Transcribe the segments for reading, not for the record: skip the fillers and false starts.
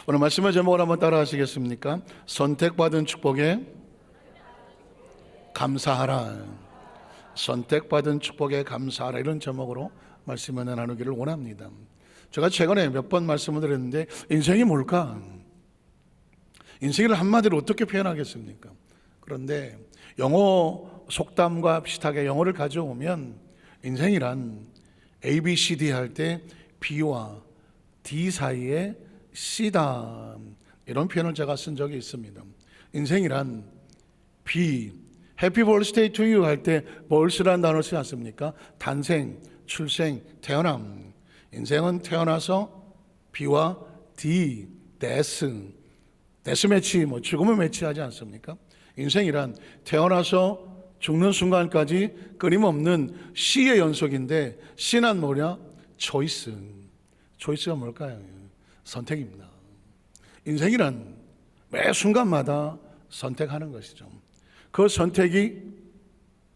오늘 말씀의 제목을 한번 따라 하시겠습니까? 선택받은 축복에 감사하라. 선택받은 축복에 감사하라. 이런 제목으로 말씀을 나누기를 원합니다. 제가 최근에 몇 번 말씀을 드렸는데, 인생이 뭘까? 인생을 한마디로 어떻게 표현하겠습니까? 그런데 영어 속담과 비슷하게 영어를 가져오면 인생이란 A, B, C, D 할 때 B와 D 사이에 C다, 이런 표현을 제가 쓴 적이 있습니다. 인생이란 B, Happy birthday to you 할 때 birth라는 단어를 쓰지 않습니까? 탄생, 출생, 태어남. 인생은 태어나서 B와 D, 데스 매치, 죽음을 매치하지 않습니까? 인생이란 태어나서 죽는 순간까지 끊임없는 C의 연속인데, C는 뭐냐? 초이스. 초이스가 뭘까요? 선택입니다. 인생이란 매 순간마다 선택하는 것이죠. 그 선택이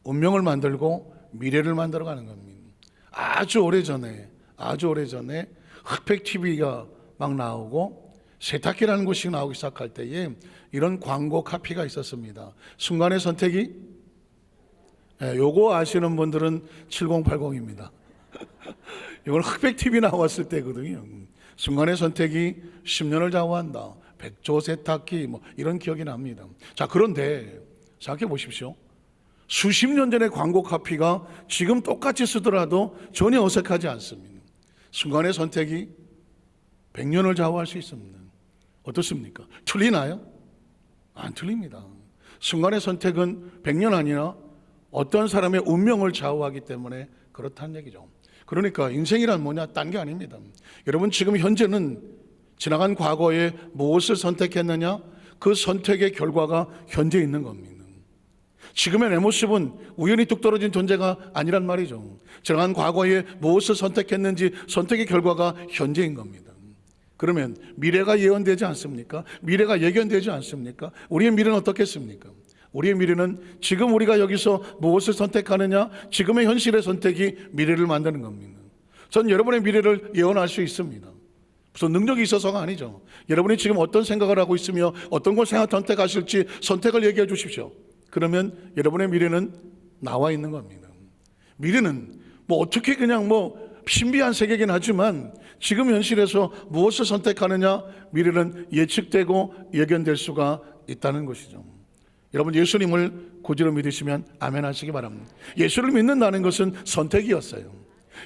운명을 만들고 미래를 만들어가는 겁니다. 아주 오래전에 흑백 TV가 막 나오고 세탁기라는 곳이 나오기 시작할 때에 이런 광고 카피가 있었습니다. 순간의 선택이, 요거 아시는 분들은 7080입니다. 이건 흑백 TV 나왔을 때거든요. 순간의 선택이 10년을 좌우한다. 백조 세탁기, 이런 기억이 납니다. 자, 그런데 생각해 보십시오. 수십 년 전의 광고 카피가 지금 똑같이 쓰더라도 전혀 어색하지 않습니다. 순간의 선택이 100년을 좌우할 수 있습니다. 어떻습니까? 틀리나요? 안 틀립니다. 순간의 선택은 100년 아니라 어떤 사람의 운명을 좌우하기 때문에 그렇다는 얘기죠. 그러니까 인생이란 뭐냐? 딴 게 아닙니다. 여러분, 지금 현재는 지나간 과거에 무엇을 선택했느냐? 그 선택의 결과가 현재 있는 겁니다. 지금의 내 모습은 우연히 뚝 떨어진 존재가 아니란 말이죠. 지나간 과거에 무엇을 선택했는지 선택의 결과가 현재인 겁니다. 그러면 미래가 예언되지 않습니까? 미래가 예견되지 않습니까? 우리의 미래는 어떻겠습니까? 우리의 미래는 지금 우리가 여기서 무엇을 선택하느냐, 지금의 현실의 선택이 미래를 만드는 겁니다. 전 여러분의 미래를 예언할 수 있습니다. 무슨 능력이 있어서가 아니죠. 여러분이 지금 어떤 생각을 하고 있으며 어떤 걸 선택하실지 선택을 얘기해 주십시오. 그러면 여러분의 미래는 나와 있는 겁니다. 미래는 어떻게 그냥 신비한 세계긴 하지만 지금 현실에서 무엇을 선택하느냐, 미래는 예측되고 예견될 수가 있다는 것이죠. 여러분, 예수님을 구주로 믿으시면 아멘 하시기 바랍니다. 예수를 믿는다는 것은 선택이었어요.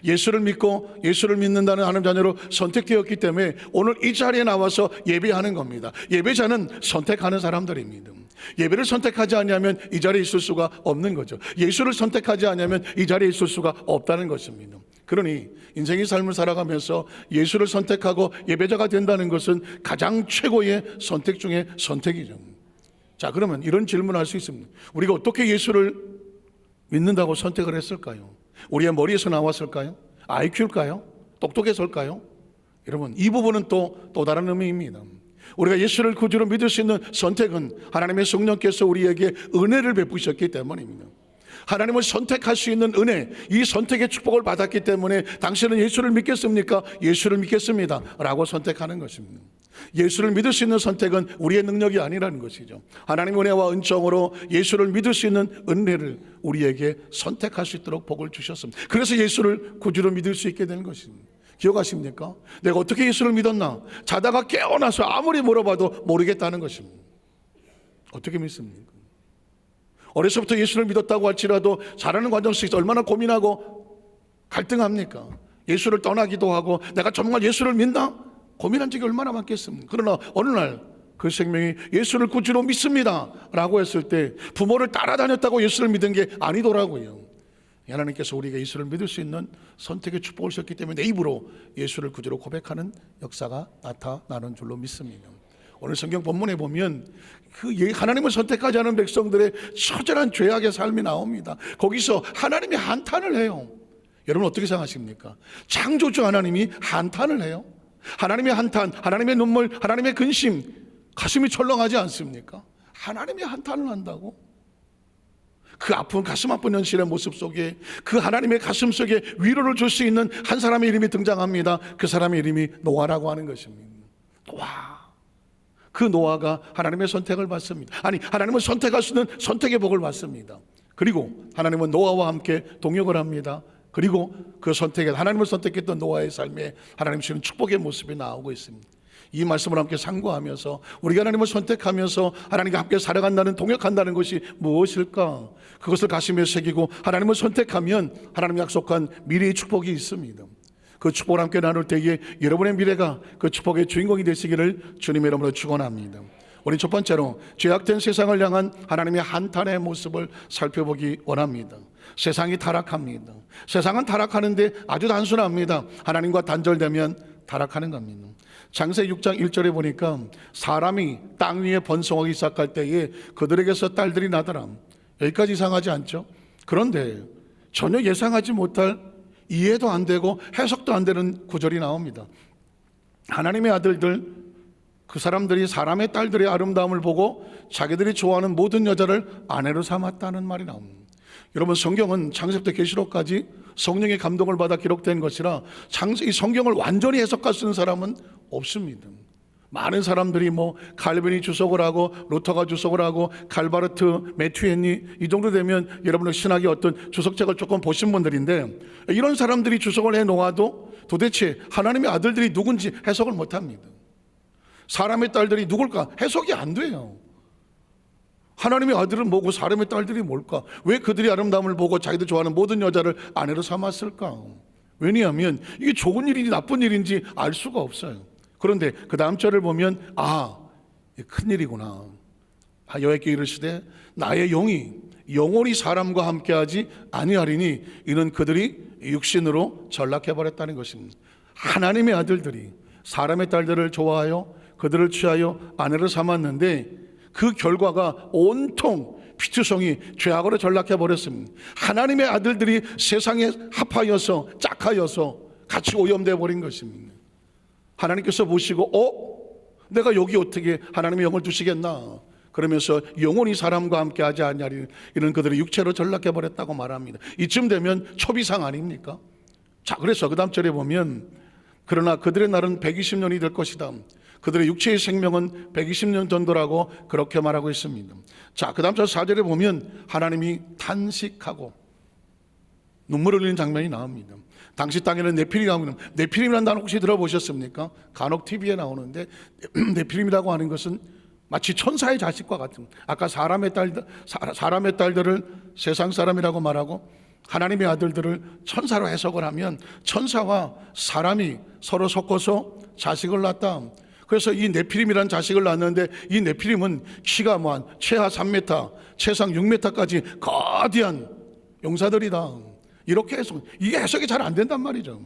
예수를 믿고 예수를 믿는다는 하나님 자녀로 선택되었기 때문에 오늘 이 자리에 나와서 예배하는 겁니다. 예배자는 선택하는 사람들입니다. 예배를 선택하지 않으면 이 자리에 있을 수가 없는 거죠. 예수를 선택하지 않으면 이 자리에 있을 수가 없다는 것입니다. 그러니 인생의 삶을 살아가면서 예수를 선택하고 예배자가 된다는 것은 가장 최고의 선택 중에 선택이죠. 자, 그러면 이런 질문을 할 수 있습니다. 우리가 어떻게 예수를 믿는다고 선택을 했을까요? 우리의 머리에서 나왔을까요? IQ일까요? 똑똑해서일까요? 여러분, 이 부분은 또 다른 의미입니다. 우리가 예수를 구주로 믿을 수 있는 선택은 하나님의 성령께서 우리에게 은혜를 베푸셨기 때문입니다. 하나님을 선택할 수 있는 은혜, 이 선택의 축복을 받았기 때문에 당신은 예수를 믿겠습니까? 예수를 믿겠습니다 라고 선택하는 것입니다. 예수를 믿을 수 있는 선택은 우리의 능력이 아니라는 것이죠. 하나님의 은혜와 은총으로 예수를 믿을 수 있는 은혜를 우리에게 선택할 수 있도록 복을 주셨습니다. 그래서 예수를 구주로 믿을 수 있게 되는 것입니다. 기억하십니까? 내가 어떻게 예수를 믿었나? 자다가 깨어나서 아무리 물어봐도 모르겠다는 것입니다. 어떻게 믿습니까? 어려서부터 예수를 믿었다고 할지라도 자라는 과정 속에서 얼마나 고민하고 갈등합니까? 예수를 떠나기도 하고 내가 정말 예수를 믿나? 고민한 적이 얼마나 많겠습니까? 그러나 어느 날 그 생명이 예수를 구주로 믿습니다 라고 했을 때 부모를 따라다녔다고 예수를 믿은 게 아니더라고요. 하나님께서 우리에게 예수를 믿을 수 있는 선택의 축복을 주셨기 때문에 내 입으로 예수를 구주로 고백하는 역사가 나타나는 줄로 믿습니다. 오늘 성경 본문에 보면 하나님을 선택하지 않은 백성들의 처절한 죄악의 삶이 나옵니다. 거기서 하나님이 한탄을 해요. 여러분, 어떻게 생각하십니까? 창조주 하나님이 한탄을 해요. 하나님의 한탄, 하나님의 눈물, 하나님의 근심, 가슴이 철렁하지 않습니까? 하나님이 한탄을 한다고? 그 아픈 가슴 아픈 현실의 모습 속에 그 하나님의 가슴 속에 위로를 줄 수 있는 한 사람의 이름이 등장합니다. 그 사람의 이름이 노아라고 하는 것입니다. 노아. 그 노아가 하나님의 선택을 받습니다. 아니, 하나님을 선택할 수 있는 선택의 복을 받습니다. 그리고 하나님은 노아와 함께 동역을 합니다. 그리고 그 선택에, 하나님을 선택했던 노아의 삶에 하나님 주시는 축복의 모습이 나오고 있습니다. 이 말씀을 함께 상고하면서 우리가 하나님을 선택하면서 하나님과 함께 살아간다는, 동역한다는 것이 무엇일까? 그것을 가슴에 새기고 하나님을 선택하면 하나님 약속한 미래의 축복이 있습니다. 그 축복을 함께 나눌 때에 여러분의 미래가 그 축복의 주인공이 되시기를 주님의 이름으로 축원합니다. 우리 첫 번째로 죄악된 세상을 향한 하나님의 한탄의 모습을 살펴보기 원합니다. 세상이 타락합니다. 세상은 타락하는데 아주 단순합니다. 하나님과 단절되면 타락하는 겁니다. 창세기 6장 1절에 보니까 사람이 땅 위에 번성하기 시작할 때에 그들에게서 딸들이 나더라. 여기까지 이상하지 않죠? 그런데 전혀 예상하지 못할, 이해도 안 되고 해석도 안 되는 구절이 나옵니다. 하나님의 아들들, 그 사람들이 사람의 딸들의 아름다움을 보고 자기들이 좋아하는 모든 여자를 아내로 삼았다는 말이 나옵니다. 여러분, 성경은 창세부터 계시록까지 성령의 감동을 받아 기록된 것이라 이 성경을 완전히 해석할 수 있는 사람은 없습니다. 많은 사람들이 칼빈이 주석을 하고 루터가 주석을 하고 칼바르트, 매튜 헨리, 이 정도 되면 여러분의 신학의 어떤 주석책을 조금 보신 분들인데, 이런 사람들이 주석을 해놓아도 도대체 하나님의 아들들이 누군지 해석을 못합니다. 사람의 딸들이 누굴까? 해석이 안 돼요. 하나님의 아들은 뭐고 사람의 딸들이 뭘까? 왜 그들이 아름다움을 보고 자기들 좋아하는 모든 여자를 아내로 삼았을까? 왜냐하면 이게 좋은 일인지 나쁜 일인지 알 수가 없어요. 그런데 그 다음 절을 보면 큰일이구나. 여호와께 이르시되 나의 영이 영원히 사람과 함께하지 아니하리니 이는 그들이 육신으로 전락해버렸다는 것입니다. 하나님의 아들들이 사람의 딸들을 좋아하여 그들을 취하여 아내를 삼았는데 그 결과가 온통 피투성이 죄악으로 전락해버렸습니다. 하나님의 아들들이 세상에 합하여서 짝하여서 같이 오염되어 버린 것입니다. 하나님께서 보시고 내가 여기 어떻게 하나님의 영을 두시겠나? 그러면서 영원히 사람과 함께 하지 않냐리, 이런 그들의 육체로 전락해버렸다고 말합니다. 이쯤 되면 초비상 아닙니까? 자, 그래서 그 다음 절에 보면 그러나 그들의 날은 120년이 될 것이다. 그들의 육체의 생명은 120년 정도라고 그렇게 말하고 있습니다. 자, 그 다음 절 4절에 보면 하나님이 탄식하고 눈물 흘리는 장면이 나옵니다. 당시 땅에는 네피림이라는 단어 혹시 들어보셨습니까? 간혹 TV에 나오는데 네피림이라고 하는 것은 마치 천사의 자식과 같은, 아까 사람의 딸들을 세상 사람이라고 말하고 하나님의 아들들을 천사로 해석을 하면 천사와 사람이 서로 섞어서 자식을 낳았다. 그래서 이 네피림이라는 자식을 낳았는데 이 네피림은 키가 최하 3m, 최상 6m까지 거대한 용사들이다. 이렇게 해석, 이게 해석이 잘 안 된단 말이죠.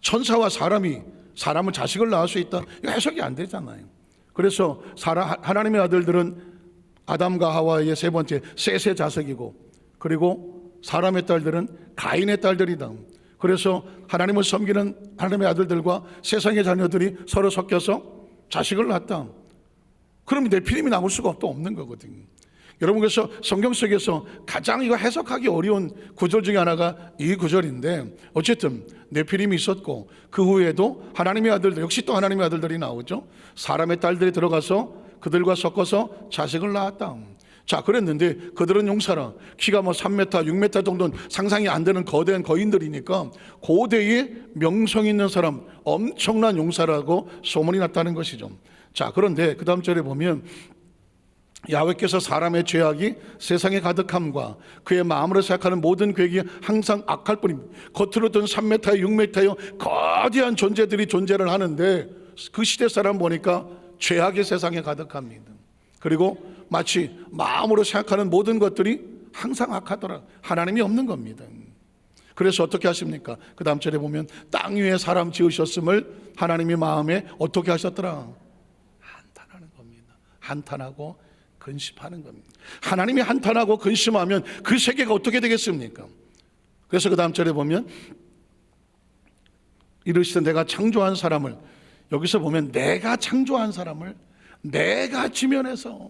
천사와 사람을 자식을 낳을 수 있다. 이거 해석이 안 되잖아요. 그래서 하나님의 아들들은 아담과 하와의 세 번째 셋의 자식이고, 그리고 사람의 딸들은 가인의 딸들이다. 그래서 하나님을 섬기는 하나님의 아들들과 세상의 자녀들이 서로 섞여서 자식을 낳았다. 그럼 네피림이 남을 수가 또 없는 거거든요. 여러분, 그래서 성경 속에서 가장 이거 해석하기 어려운 구절 중에 하나가 이 구절인데, 어쨌든 네피림이 있었고 그 후에도 하나님의 아들들, 역시 또 하나님의 아들들이 나오죠. 사람의 딸들이 들어가서 그들과 섞어서 자식을 낳았다. 자, 그랬는데 그들은 용사라. 키가 3m, 6m 정도는 상상이 안 되는 거대한 거인들이니까 고대의 명성 있는 사람, 엄청난 용사라고 소문이 났다는 것이죠. 자, 그런데 그 다음 절에 보면 야훼께서 사람의 죄악이 세상에 가득함과 그의 마음으로 생각하는 모든 계획이 항상 악할 뿐입니다. 겉으로는 3m에 6m에 거대한 존재들이 존재를 하는데 그 시대 사람 보니까 죄악이 세상에 가득합니다. 그리고 마치 마음으로 생각하는 모든 것들이 항상 악하더라. 하나님이 없는 겁니다. 그래서 어떻게 하십니까? 그 다음 절에 보면 땅 위에 사람 지으셨음을 하나님이 마음에 어떻게 하셨더라? 한탄하는 겁니다. 한탄하고 근심하는 겁니다. 하나님이 한탄하고 근심하면 그 세계가 어떻게 되겠습니까? 그래서 그 다음 절에 보면 이르시되 내가 창조한 사람을, 여기서 보면 내가 창조한 사람을 내가 지면에서,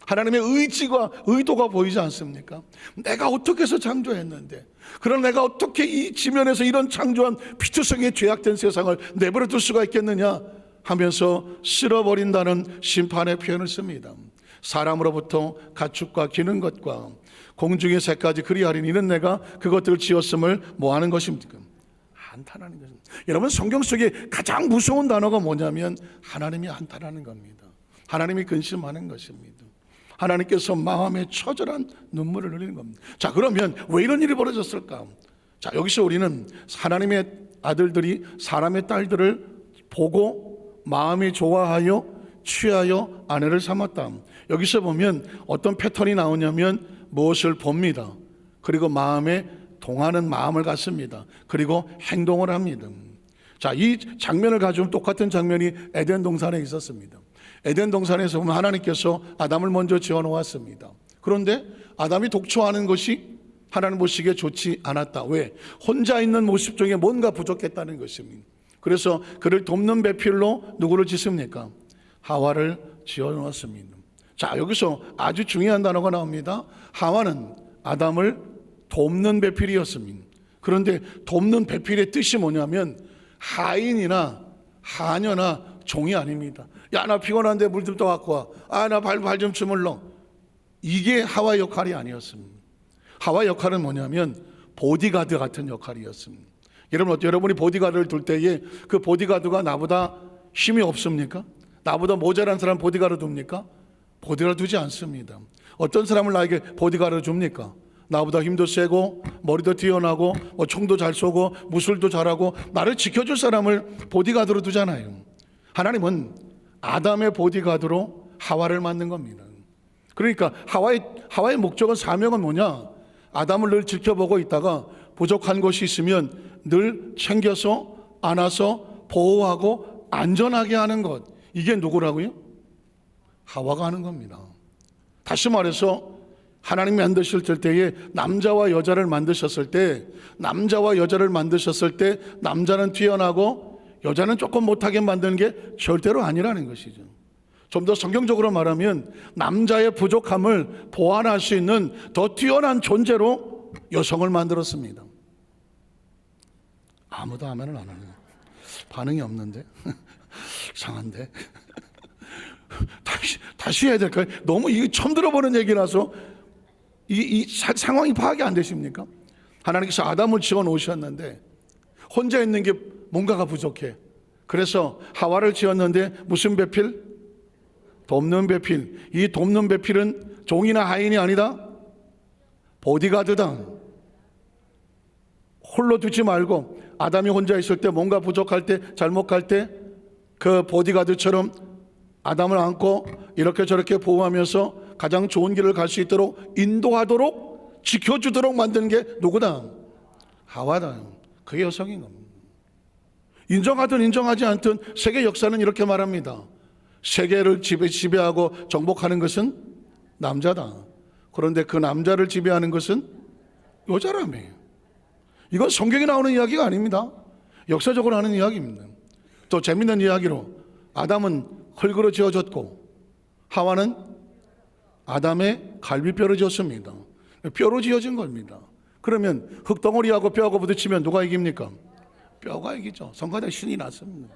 하나님의 의지가 의도가 보이지 않습니까? 내가 어떻게 해서 창조했는데, 그럼 내가 어떻게 이 지면에서 이런 창조한 피투성의 죄악된 세상을 내버려 둘 수가 있겠느냐? 하면서 쓸어버린다는 심판의 표현을 씁니다. 사람으로부터 가축과 기는 것과 공중의 새까지 그리하리니 이는 내가 그것들을 지었음을 뭐하는 것입니까? 한탄하는 것입니다. 여러분, 성경 속에 가장 무서운 단어가 뭐냐면 하나님이 한탄하는 겁니다. 하나님이 근심하는 것입니다. 하나님께서 마음에 처절한 눈물을 흘리는 겁니다. 자, 그러면 왜 이런 일이 벌어졌을까? 자, 여기서 우리는 하나님의 아들들이 사람의 딸들을 보고 마음이 좋아하여 취하여 아내를 삼았다. 여기서 보면 어떤 패턴이 나오냐면 무엇을 봅니다. 그리고 마음에 동하는 마음을 갖습니다. 그리고 행동을 합니다. 자, 이 장면을 가지고 똑같은 장면이 에덴 동산에 있었습니다. 에덴 동산에서 보면 하나님께서 아담을 먼저 지어 놓았습니다. 그런데 아담이 독초하는 것이 하나님 보시기에 좋지 않았다. 왜? 혼자 있는 모습 중에 뭔가 부족했다는 것입니다. 그래서 그를 돕는 배필로 누구를 짓습니까? 하와를 지어 놓았습니다. 자, 여기서 아주 중요한 단어가 나옵니다. 하와는 아담을 돕는 배필이었습니다. 그런데 돕는 배필의 뜻이 뭐냐면 하인이나 하녀나 종이 아닙니다. 야, 나 피곤한데 물 좀 떠갖고 와. 아, 나 발 좀 주물러. 이게 하와의 역할이 아니었습니다. 하와의 역할은 뭐냐면 보디가드 같은 역할이었습니다. 여러분이 보디가드를 둘 때에 그 보디가드가 나보다 힘이 없습니까? 나보다 모자란 사람 보디가드 둡니까? 보디가드 두지 않습니다. 어떤 사람을 나에게 보디가드 줍니까? 나보다 힘도 세고 머리도 뛰어나고 총도 잘 쏘고 무술도 잘하고 나를 지켜줄 사람을 보디가드로 두잖아요. 하나님은 아담의 보디가드로 하와를 만든 겁니다. 그러니까 하와의 목적은, 사명은 뭐냐? 아담을 늘 지켜보고 있다가 부족한 것이 있으면 늘 챙겨서 안아서 보호하고 안전하게 하는 것. 이게 누구라고요? 하와가 하는 겁니다. 다시 말해서 하나님이 만드실 때에 남자와 여자를 만드셨을 때 남자는 뛰어나고 여자는 조금 못하게 만드는 게 절대로 아니라는 것이죠. 좀 더 성경적으로 말하면 남자의 부족함을 보완할 수 있는 더 뛰어난 존재로 여성을 만들었습니다. 아무도 아멘을 안 하네요. 반응이 없는데 이상한데 다시 해야 될까요? 너무 이게 처음 들어보는 얘기라서 이 상황이 파악이 안 되십니까? 하나님께서 아담을 지어 놓으셨는데 혼자 있는 게 뭔가가 부족해. 그래서 하와를 지었는데 무슨 배필? 돕는 배필. 이 돕는 배필은 종이나 하인이 아니다. 보디가드다. 홀로 두지 말고 아담이 혼자 있을 때 뭔가 부족할 때 잘못할 때 그 보디가드처럼 아담을 안고 이렇게 저렇게 보호하면서 가장 좋은 길을 갈 수 있도록 인도하도록 지켜주도록 만드는 게 누구다? 하와다. 그게 여성인 겁니다. 인정하든 인정하지 않든 세계 역사는 이렇게 말합니다. 세계를 지배하고 정복하는 것은 남자다. 그런데 그 남자를 지배하는 것은 여자라며. 이건 성경에 나오는 이야기가 아닙니다. 역사적으로 하는 이야기입니다. 또 재밌는 이야기로 아담은 흙으로 지어졌고 하와는 아담의 갈비뼈로 지었습니다. 뼈로 지어진 겁니다. 그러면 흙덩어리하고 뼈하고 부딪히면 누가 이깁니까? 뼈가 이기죠. 성가대 신이 났습니다.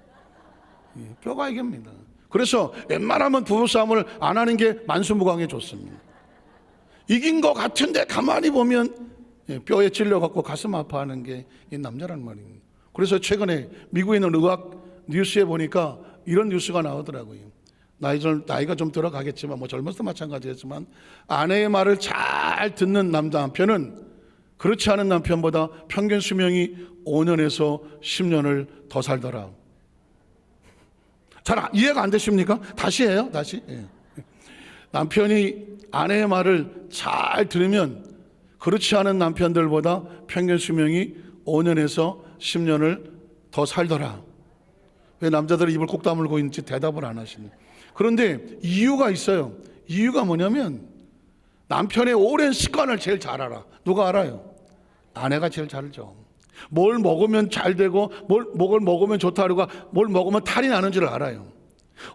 뼈가 이깁니다. 그래서 웬만하면 부부싸움을 안 하는 게 만수무강에 좋습니다. 이긴 것 같은데 가만히 보면 뼈에 찔려갖고 가슴 아파하는 게 이 남자란 말입니다. 그래서 최근에 미국에 있는 의학 뉴스에 보니까 이런 뉴스가 나오더라고요. 나이가 좀 들어가겠지만 뭐 젊어서 마찬가지겠지만 아내의 말을 잘 듣는 남편은 그렇지 않은 남편보다 평균 수명이 5년에서 10년을 더 살더라. 잘 이해가 안 되십니까? 다시 해요. 다시. 예. 남편이 아내의 말을 잘 들으면 그렇지 않은 남편들보다 평균 수명이 5년에서 10년을 더 살더라. 왜 남자들이 입을 꼭 다물고 있는지 대답을 안 하시네. 그런데 이유가 있어요. 이유가 뭐냐면 남편의 오랜 습관을 제일 잘 알아. 누가 알아요? 아내가 제일 잘 알죠. 뭘 먹으면 잘 되고 뭘 먹으면 좋다 그러고 뭘 먹으면 탈이 나는지를 알아요.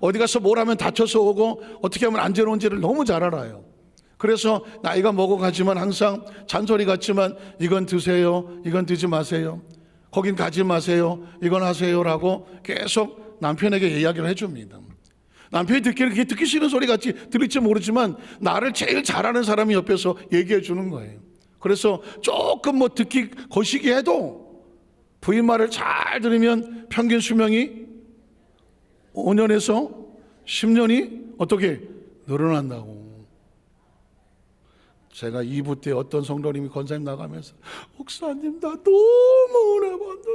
어디 가서 뭘 하면 다쳐서 오고 어떻게 하면 안 괴로운지를 너무 잘 알아요. 그래서 나이가 먹어가지만 항상 잔소리 같지만 이건 드세요, 이건 드지 마세요, 거긴 가지 마세요, 이건 하세요라고 계속 남편에게 이야기를 해줍니다. 남편이 듣기는 그게 듣기 싫은 소리 같이 들릴지 모르지만 나를 제일 잘하는 사람이 옆에서 얘기해 주는 거예요. 그래서 조금 뭐 듣기 거시기 해도 부인 말을 잘 들으면 평균 수명이 5년에서 10년이 어떻게 늘어난다고. 제가 2부 때 어떤 성도님이 권사님 나가면서 목사님 나 너무 은혜 받았어.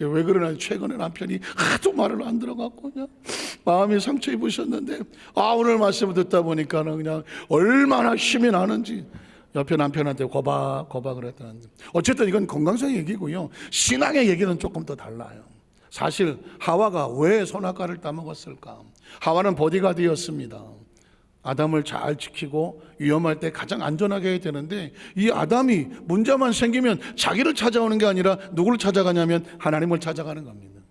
왜 그러나 최근에 남편이 하도 말을 안 들어갖고 그냥 마음이 상처 입으셨는데 오늘 말씀을 듣다 보니까는 그냥 얼마나 힘이 나는지 옆에 남편한테 고박을 했다는데, 어쨌든 이건 건강상 얘기고요. 신앙의 얘기는 조금 더 달라요. 사실 하와가 왜 선악과를 따먹었을까? 하와는 보디가드였습니다. 아담을 잘 지키고 위험할 때 가장 안전하게 해야 되는데 이 아담이 문제만 생기면 자기를 찾아오는 게 아니라 누구를 찾아가냐면 하나님을 찾아가는 겁니다.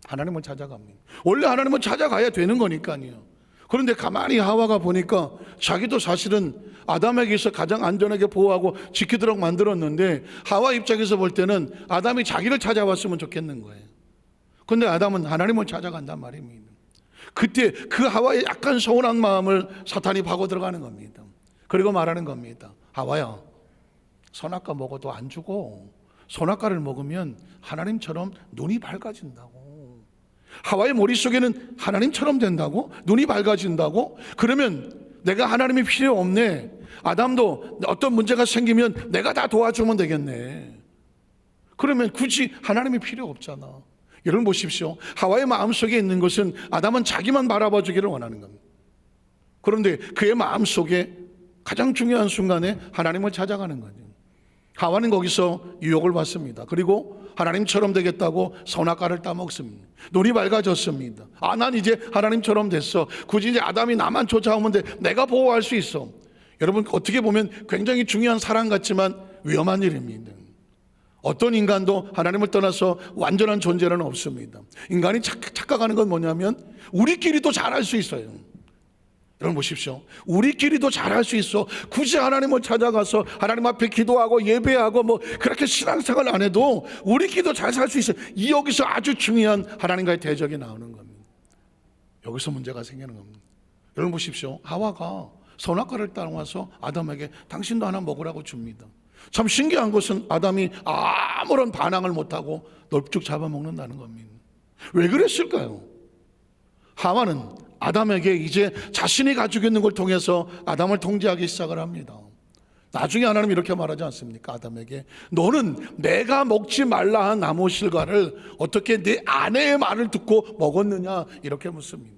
하나님을 찾아갑니다. 원래 하나님을 찾아가야 되는 거니까요. 그런데 가만히 하와가 보니까 자기도 사실은 아담에게서 가장 안전하게 보호하고 지키도록 만들었는데 하와 입장에서 볼 때는 아담이 자기를 찾아왔으면 좋겠는 거예요. 그런데 아담은 하나님을 찾아간단 말입니다. 그때 그 하와의 약간 서운한 마음을 사탄이 파고 들어가는 겁니다. 그리고 말하는 겁니다. 하와야, 선악과 먹어도 안 죽어. 선악과를 먹으면 하나님처럼 눈이 밝아진다고. 하와의 머릿속에는 하나님처럼 된다고? 눈이 밝아진다고? 그러면 내가 하나님이 필요 없네. 아담도 어떤 문제가 생기면 내가 다 도와주면 되겠네. 그러면 굳이 하나님이 필요 없잖아. 여러분 보십시오. 하와의 마음속에 있는 것은 아담은 자기만 바라봐 주기를 원하는 겁니다. 그런데 그의 마음속에 가장 중요한 순간에 하나님을 찾아가는 거죠. 하와는 거기서 유혹을 받습니다. 그리고 하나님처럼 되겠다고 선악과를 따먹습니다. 눈이 밝아졌습니다. 난 이제 하나님처럼 됐어. 굳이 이제 아담이 나만 쫓아오면 돼. 내가 보호할 수 있어. 여러분 어떻게 보면 굉장히 중요한 사랑 같지만 위험한 일입니다. 어떤 인간도 하나님을 떠나서 완전한 존재는 없습니다. 인간이 착각하는 건 뭐냐면 우리끼리도 잘할 수 있어요. 여러분 보십시오. 우리끼리도 잘할 수 있어. 굳이 하나님을 찾아가서 하나님 앞에 기도하고 예배하고 뭐 그렇게 신앙생활 안 해도 우리끼리도 잘 살 수 있어요. 여기서 아주 중요한 하나님과의 대적이 나오는 겁니다. 여기서 문제가 생기는 겁니다. 여러분 보십시오. 하와가 선악과를 따라와서 아담에게 당신도 하나 먹으라고 줍니다. 참 신기한 것은 아담이 아무런 반항을 못하고 넙죽 잡아먹는다는 겁니다. 왜 그랬을까요? 하와는 아담에게 이제 자신이 가지고 있는 걸 통해서 아담을 통제하기 시작을 합니다. 나중에 하나님 이렇게 말하지 않습니까? 아담에게 너는 내가 먹지 말라 한 나무 실과를 어떻게 네 아내의 말을 듣고 먹었느냐 이렇게 묻습니다.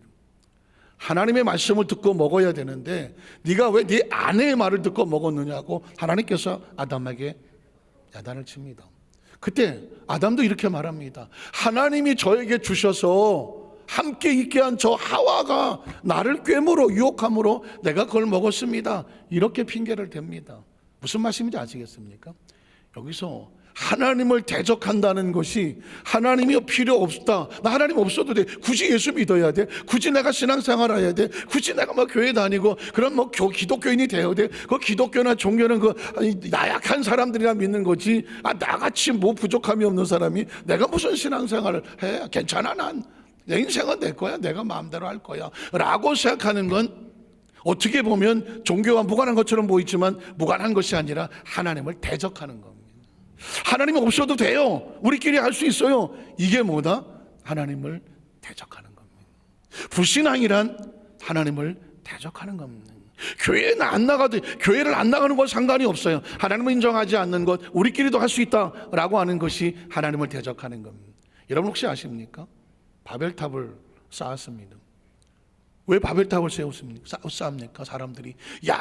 하나님의 말씀을 듣고 먹어야 되는데 네가 왜 네 아내의 말을 듣고 먹었느냐고 하나님께서 아담에게 야단을 칩니다. 그때 아담도 이렇게 말합니다. 하나님이 저에게 주셔서 함께 있게 한 저 하와가 나를 꾀므로 유혹함으로 내가 그걸 먹었습니다. 이렇게 핑계를 댑니다. 무슨 말씀인지 아시겠습니까? 여기서 하나님을 대적한다는 것이 하나님이 필요 없다. 나 하나님 없어도 돼. 굳이 예수 믿어야 돼. 굳이 내가 신앙생활 해야 돼. 굳이 내가 뭐 교회 다니고 그런 뭐 기독교인이 되어야 돼. 그 기독교나 종교는 그 나약한 사람들이나 믿는 거지. 나같이 뭐 부족함이 없는 사람이 내가 무슨 신앙생활을 해? 괜찮아 난. 내 인생은 내 거야. 내가 마음대로 할 거야. 라고 생각하는 건 어떻게 보면 종교와 무관한 것처럼 보이지만 무관한 것이 아니라 하나님을 대적하는 겁니다. 하나님이 없어도 돼요. 우리끼리 할 수 있어요. 이게 뭐다? 하나님을 대적하는 겁니다. 불신앙이란 하나님을 대적하는 겁니다. 교회는 안 나가도 교회를 안 나가는 건 상관이 없어요. 하나님을 인정하지 않는 것, 우리끼리도 할 수 있다라고 하는 것이 하나님을 대적하는 겁니다. 여러분 혹시 아십니까? 바벨탑을 쌓았습니다. 왜 바벨탑을 쌓습니까? 사람들이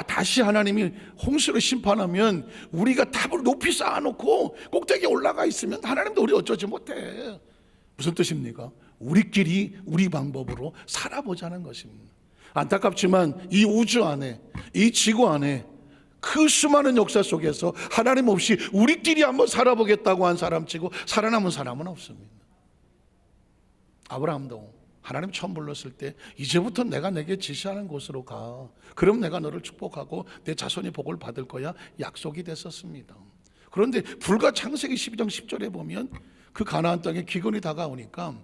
다시 하나님이 홍수를 심판하면 우리가 탑을 높이 쌓아놓고 꼭대기에 올라가 있으면 하나님도 우리 어쩌지 못해. 무슨 뜻입니까? 우리끼리 우리 방법으로 살아보자는 것입니다. 안타깝지만 이 우주 안에, 이 지구 안에 그 수많은 역사 속에서 하나님 없이 우리끼리 한번 살아보겠다고 한 사람치고 살아남은 사람은 없습니다. 아브라함도 하나님 처음 불렀을 때 이제부터 내가 내게 지시하는 곳으로 가. 그럼 내가 너를 축복하고 내 자손이 복을 받을 거야. 약속이 됐었습니다. 그런데 불과 창세기 12장 10절에 보면 그 가나안 땅에 기근이 다가오니까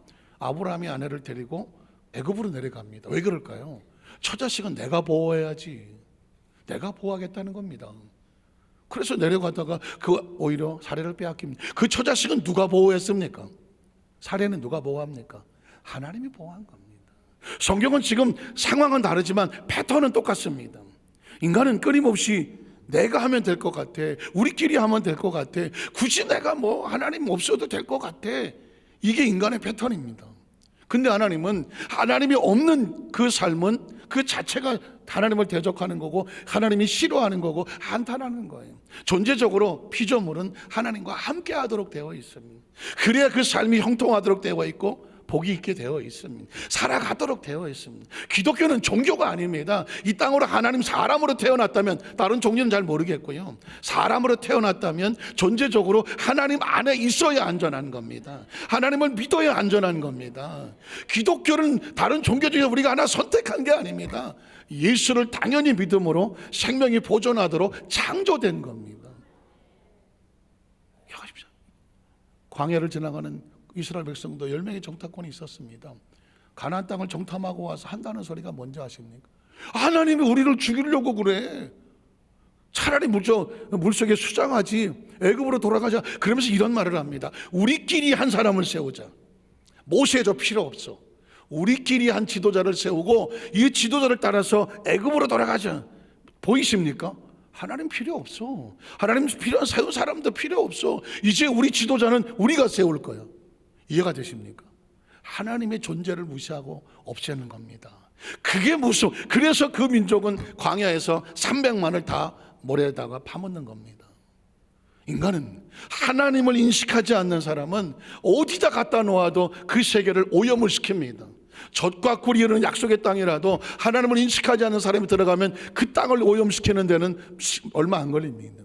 아브라함이 아내를 데리고 애굽으로 내려갑니다. 왜 그럴까요? 처자식은 내가 보호해야지. 내가 보호하겠다는 겁니다. 그래서 내려가다가 오히려 사례를 빼앗깁니다. 그 처자식은 누가 보호했습니까? 사례는 누가 보호합니까? 하나님이 보호한 겁니다. 성경은 지금 상황은 다르지만 패턴은 똑같습니다. 인간은 끊임없이 내가 하면 될 것 같아, 우리끼리 하면 될 것 같아, 굳이 내가 뭐 하나님 없어도 될 것 같아. 이게 인간의 패턴입니다. 근데 하나님은 하나님이 없는 그 삶은 그 자체가 하나님을 대적하는 거고 하나님이 싫어하는 거고 한탄하는 거예요. 존재적으로 피조물은 하나님과 함께 하도록 되어 있습니다. 그래야 그 삶이 형통하도록 되어 있고 복이 있게 되어 있습니다. 살아가도록 되어 있습니다. 기독교는 종교가 아닙니다. 이 땅으로 하나님 사람으로 태어났다면, 다른 종교는 잘 모르겠고요, 사람으로 태어났다면 존재적으로 하나님 안에 있어야 안전한 겁니다. 하나님을 믿어야 안전한 겁니다. 기독교는 다른 종교 중에 우리가 하나 선택한 게 아닙니다. 예수를 당연히 믿음으로 생명이 보존하도록 창조된 겁니다. 광야를 지나가는 이스라엘 백성도 10명의 정탐꾼이 있었습니다. 가나안 땅을 정탐하고 와서 한다는 소리가 뭔지 아십니까? 하나님이 우리를 죽이려고 그래. 차라리 물속에 수장하지, 애굽으로 돌아가자. 그러면서 이런 말을 합니다. 우리끼리 한 사람을 세우자. 모세도 필요 없어. 우리끼리 한 지도자를 세우고 이 지도자를 따라서 애굽으로 돌아가자. 보이십니까? 하나님 필요 없어. 하나님 필요한 세운 사람도 필요 없어. 이제 우리 지도자는 우리가 세울 거야. 이해가 되십니까? 하나님의 존재를 무시하고 없애는 겁니다. 그게 무서워. 그래서 그 민족은 광야에서 300만을 다 모래에다가 파묻는 겁니다. 인간은 하나님을 인식하지 않는 사람은 어디다 갖다 놓아도 그 세계를 오염을 시킵니다. 젖과 꿀이 흐르는 약속의 땅이라도 하나님을 인식하지 않는 사람이 들어가면 그 땅을 오염시키는 데는 얼마 안 걸립니다.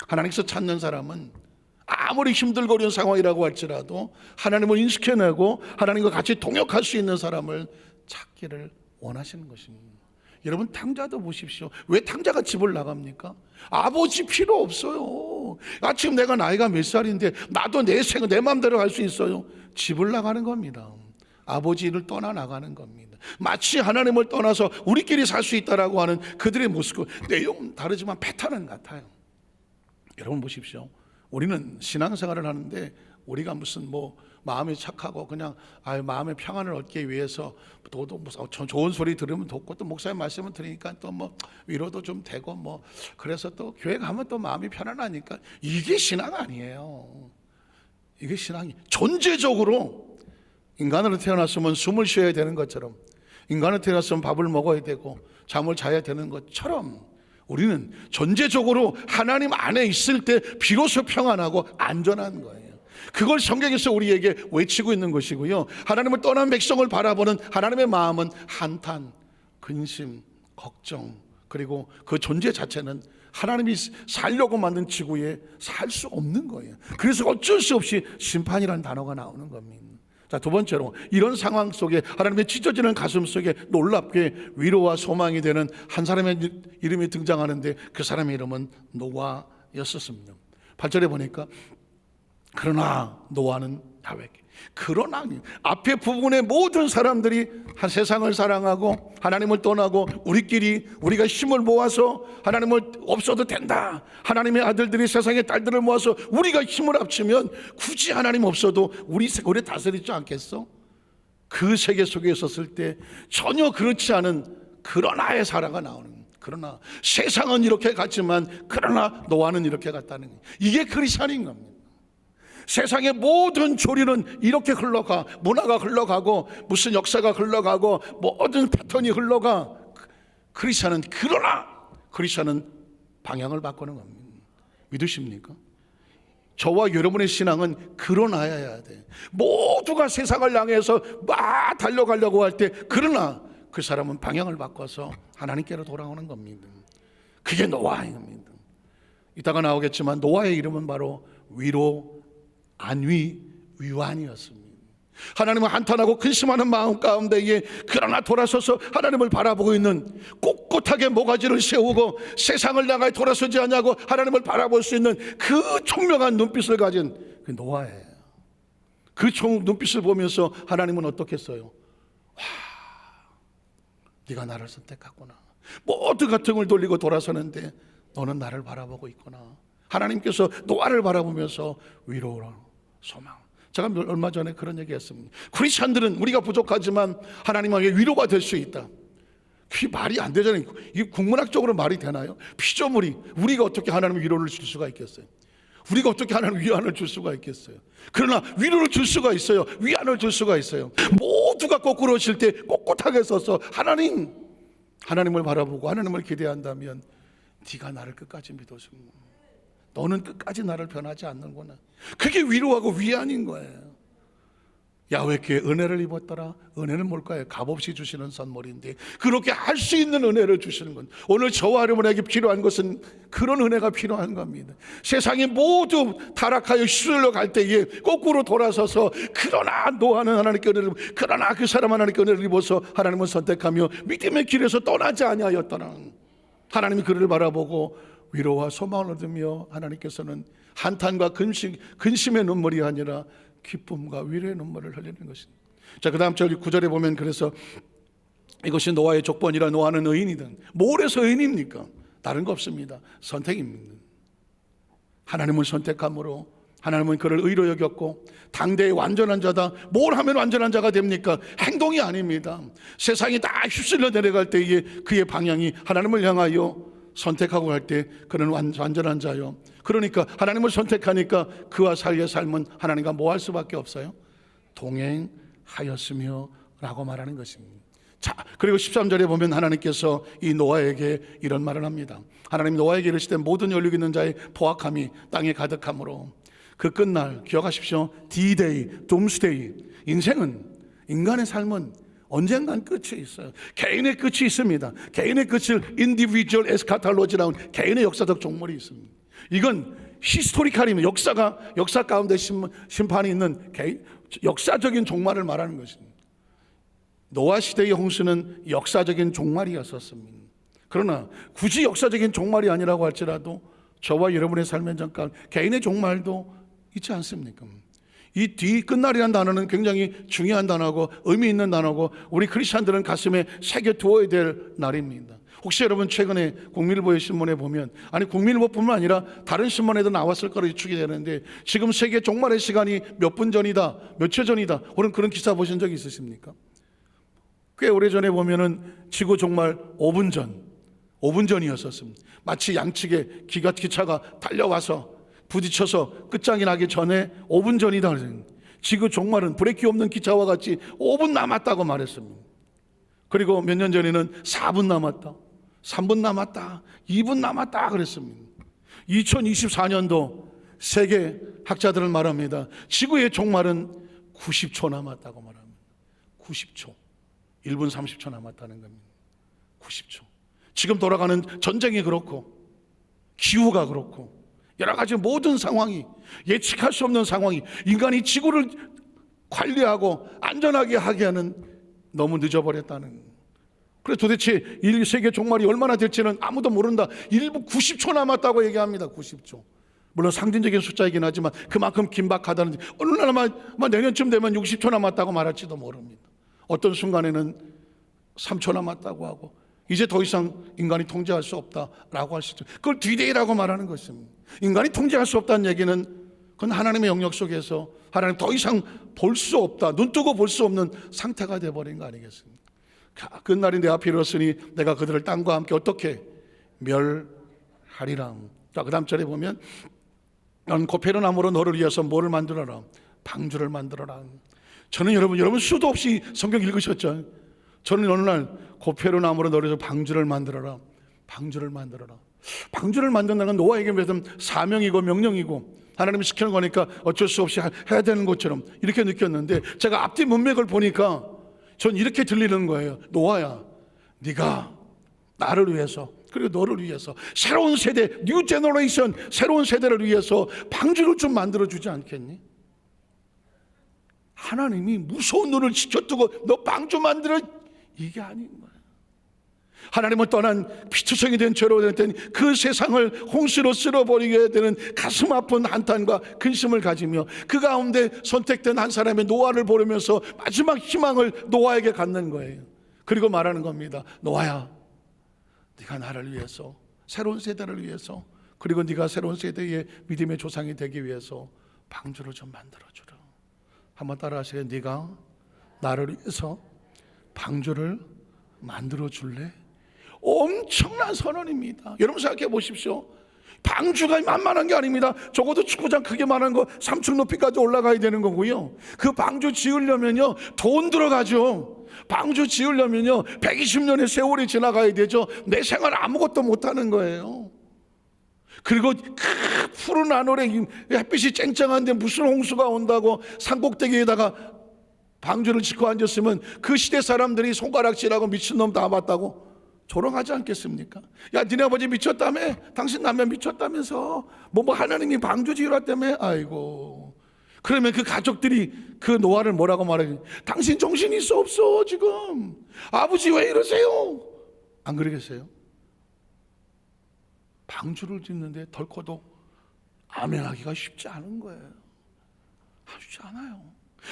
하나님께서 찾는 사람은 아무리 힘들거리는 상황이라고 할지라도 하나님을 인식해내고 하나님과 같이 동역할 수 있는 사람을 찾기를 원하시는 것입니다. 여러분, 탕자도 보십시오. 왜 탕자가 집을 나갑니까? 아버지 필요 없어요. 지금 내가 나이가 몇 살인데 나도 내 생각 내 마음대로 할 수 있어요. 집을 나가는 겁니다. 아버지를 떠나 나가는 겁니다. 마치 하나님을 떠나서 우리끼리 살 수 있다라고 하는 그들의 모습, 내용은 다르지만 패턴은 같아요. 여러분 보십시오. 우리는 신앙생활을 하는데 우리가 무슨 마음이 착하고 그냥 마음의 평안을 얻기 위해서 또 좋은 소리 들으면 듣고 또 목사님 말씀을 들으니까 또 위로도 좀 되고 그래서 또 교회 가면 또 마음이 편안하니까, 이게 신앙 아니에요. 이게 신앙이 존재적으로 인간으로 태어났으면 숨을 쉬어야 되는 것처럼, 인간으로 태어났으면 밥을 먹어야 되고 잠을 자야 되는 것처럼, 우리는 존재적으로 하나님 안에 있을 때 비로소 평안하고 안전한 거예요. 그걸 성경에서 우리에게 외치고 있는 것이고요. 하나님을 떠난 백성을 바라보는 하나님의 마음은 한탄, 근심, 걱정, 그리고 그 존재 자체는 하나님이 살려고 만든 지구에 살 수 없는 거예요. 그래서 어쩔 수 없이 심판이라는 단어가 나오는 겁니다. 자, 두 번째로, 이런 상황 속에 하나님의 찢어지는 가슴 속에 놀랍게 위로와 소망이 되는 한 사람의 이름이 등장하는데, 그 사람의 이름은 노아였었습니다. 8절에 보니까 그러나 노아는 야훼께, 그러나 앞에 부분의 모든 사람들이 세상을 사랑하고 하나님을 떠나고 우리가 힘을 모아서 하나님을 없어도 된다, 하나님의 아들들이 세상의 딸들을 모아서 우리가 힘을 합치면 굳이 하나님 없어도 우리 다스리지 않겠어? 그 세계 속에 있었을 때 전혀 그렇지 않은 그러나의 사라가 나오는 거예요. 그러나 세상은 이렇게 갔지만 그러나 노아는 이렇게 갔다는 거예요. 이게 크리스찬인 겁니다. 세상의 모든 조리는 이렇게 흘러가, 문화가 흘러가고 무슨 역사가 흘러가고 모든 패턴이 흘러가. 크리스찬은 방향을 바꾸는 겁니다. 믿으십니까? 저와 여러분의 신앙은 그러나여야 돼. 모두가 세상을 향해서 막 달려가려고 할 때 그러나 그 사람은 방향을 바꿔서 하나님께로 돌아오는 겁니다. 그게 노아인 겁니다. 이따가 나오겠지만 노아의 이름은 바로 위로, 안위, 위완이었습니다. 하나님을 한탄하고 근심하는 마음 가운데에 그러나 돌아서서 하나님을 바라보고 있는, 꼿꼿하게 모가지를 세우고 세상을 향하여 돌아서지 않냐고 하나님을 바라볼 수 있는 그 총명한 눈빛을 가진 그 노아예요. 그 눈빛을 보면서 하나님은 어떻게 했어요? 와, 네가 나를 선택했구나. 모두가 등을 돌리고 돌아서는데 너는 나를 바라보고 있구나. 하나님께서 노아를 바라보면서 위로라, 소망. 제가 얼마 전에 그런 얘기 했습니다. 크리스천들은 우리가 부족하지만 하나님에게 위로가 될 수 있다. 그게 말이 안 되잖아요. 이게 국문학적으로 말이 되나요? 피조물이 우리가 어떻게 하나님의 위로를 줄 수가 있겠어요? 우리가 어떻게 하나님 위안을 줄 수가 있겠어요? 그러나 위로를 줄 수가 있어요. 위안을 줄 수가 있어요. 모두가 거꾸로질 때 꼿꼿하게 서서 하나님을 바라보고 하나님을 기대한다면 네가 나를 끝까지 믿어주는 거야. 너는 끝까지 나를 변하지 않는구나. 그게 위로하고 위안인 거예요. 야훼께 은혜를 입었더라. 은혜는 뭘까요? 값없이 주시는 선물인데 그렇게 할 수 있는 은혜를 주시는 건, 오늘 저와 여러분에게 필요한 것은 그런 은혜가 필요한 겁니다. 세상이 모두 타락하여 시들러 갈 때에 거꾸로 돌아서서 그러나 노아는 하나님께 은혜를, 그러나 그 사람 하나님께 은혜를 입어서 하나님을 선택하며 믿음의 길에서 떠나지 아니하였더라. 하나님이 그를 바라보고 위로와 소망을 얻으며 하나님께서는 한탄과 근심의 눈물이 아니라 기쁨과 위로의 눈물을 흘리는 것입니다. 자, 그 다음 절 9절에 보면 그래서 이것이 노아의 족본이라. 노아는 의인이든 뭘해서 의인입니까? 다른 거 없습니다. 선택입니다. 하나님을 선택함으로 하나님은 그를 의로 여겼고 당대의 완전한 자다. 뭘 하면 완전한 자가 됩니까? 행동이 아닙니다. 세상이 다 휩쓸려 내려갈 때에 그의 방향이 하나님을 향하여 선택하고 할 때 그는 완전한 자요. 그러니까 하나님을 선택하니까 그와 사이의 삶은 하나님과 뭐 할 수밖에 없어요? 동행하였으며 라고 말하는 것입니다. 자, 그리고 13절에 보면 하나님께서 이 노아에게 이런 말을 합니다. 하나님 노아에게 이르시되 모든 연육 있는 자의 포악함이 땅에 가득함으로 그 끝날, 기억하십시오. D-Day, Doomsday. 인간의 삶은 언젠간 끝이 있어요. 개인의 끝이 있습니다. 개인의 끝을 individual eschatology라는 개인의 역사적 종말이 있습니다. 이건 히스토리칼입니다. 역사 가운데 심판이 있는 역사적인 종말을 말하는 것입니다. 노아 시대의 홍수는 역사적인 종말이었었습니다. 그러나 굳이 역사적인 종말이 아니라고 할지라도 저와 여러분의 삶의 잠깐 개인의 종말도 있지 않습니까? 이 뒤 끝날이라는 단어는 굉장히 중요한 단어고 의미 있는 단어고 우리 크리스천들은 가슴에 새겨두어야 될 날입니다. 혹시 여러분 최근에 국민일보의 신문에 보면, 아니 국민일보뿐만 아니라 다른 신문에도 나왔을 거로 예측이 되는데, 지금 세계 종말의 시간이 몇 분 전이다, 몇 초 전이다, 그런 기사 보신 적 있으십니까? 꽤 오래전에 보면은 지구 종말 5분 전이었었습니다. 마치 양측에 기차가 달려와서 부딪혀서 끝장이 나기 전에 5분 전이다. 지구 종말은 브레이크 없는 기차와 같이 5분 남았다고 말했습니다. 그리고 몇 년 전에는 4분 남았다, 3분 남았다, 2분 남았다 그랬습니다. 2024년도 세계 학자들은 말합니다. 지구의 종말은 90초 남았다고 말합니다. 90초. 1분 30초 남았다는 겁니다. 90초. 지금 돌아가는 전쟁이 그렇고 기후가 그렇고 여러 가지 모든 상황이, 예측할 수 없는 상황이 인간이 지구를 관리하고 안전하게 하게 하는, 너무 늦어버렸다는. 그래서 도대체 세계 종말이 얼마나 될지는 아무도 모른다. 1분 90초 남았다고 얘기합니다. 90초. 물론 상징적인 숫자이긴 하지만 그만큼 긴박하다는, 어느 날만 내년쯤 되면 60초 남았다고 말할지도 모릅니다. 어떤 순간에는 3초 남았다고 하고 이제 더 이상 인간이 통제할 수 없다라고 할 수 있죠. 그걸 D-Day라고 말하는 것입니다. 인간이 통제할 수 없다는 얘기는 그건 하나님의 영역 속에서 하나님 더 이상 볼 수 없다, 눈 뜨고 볼 수 없는 상태가 되어버린 거 아니겠습니까? 끝날이 내 앞에 이르렀으니 내가 그들을 땅과 함께 어떻게 멸하리라. 자, 그 다음 절에 보면 넌 고페르 나무로 너를 위해서 뭐를 만들어라? 방주를 만들어라. 저는 여러분 수도 없이 성경 읽으셨죠? 저는 어느 날 고페르 나무로 너를 위해서 방주를 만들어라. 방주를 만든다는 건 노아에게 무슨 사명이고 명령이고 하나님이 시키는 거니까 어쩔 수 없이 해야 되는 것처럼 이렇게 느꼈는데, 제가 앞뒤 문맥을 보니까 전 이렇게 들리는 거예요. 노아야, 네가 나를 위해서 그리고 너를 위해서 새로운 세대, 뉴 제너레이션, 새로운 세대를 위해서 방주를 좀 만들어주지 않겠니? 하나님이 무서운 눈을 지켜두고 너 방주 만들어, 이게 아닌 거예요. 하나님을 떠난 피투성이 된 죄로 된 그 세상을 홍수로 쓸어버리게 되는 가슴 아픈 한탄과 근심을 가지며 그 가운데 선택된 한 사람의 노아를 보려면서 마지막 희망을 노아에게 갖는 거예요. 그리고 말하는 겁니다. 노아야, 네가 나를 위해서, 새로운 세대를 위해서, 그리고 네가 새로운 세대의 믿음의 조상이 되기 위해서 방주를 좀 만들어주라. 한번 따라하세요. 네가 나를 위해서 방주를 만들어줄래? 엄청난 선언입니다. 여러분 생각해 보십시오. 방주가 만만한 게 아닙니다. 적어도 축구장 크기만한 거 3층 높이까지 올라가야 되는 거고요. 그 방주 지으려면요 돈 들어가죠. 방주 지으려면요 120년의 세월이 지나가야 되죠. 내 생활 아무것도 못하는 거예요. 그리고 그 푸른 하늘에 햇빛이 쨍쨍한데 무슨 홍수가 온다고 산꼭대기에다가 방주를 짓고 앉았으면 그 시대 사람들이 손가락질하고 미친놈 다 봤다고 조롱하지 않겠습니까? 야, 니네 아버지 미쳤다며? 당신 남편 미쳤다면서? 뭐 하나님이 방주 지으라다며? 아이고. 그러면 그 가족들이 그 노아를 뭐라고 말해요? 당신 정신 있어 없어 지금? 아버지 왜 이러세요? 안 그러겠어요? 방주를 짓는데 덜커도 아멘하기가 쉽지 않은 거예요. 쉽지 않아요.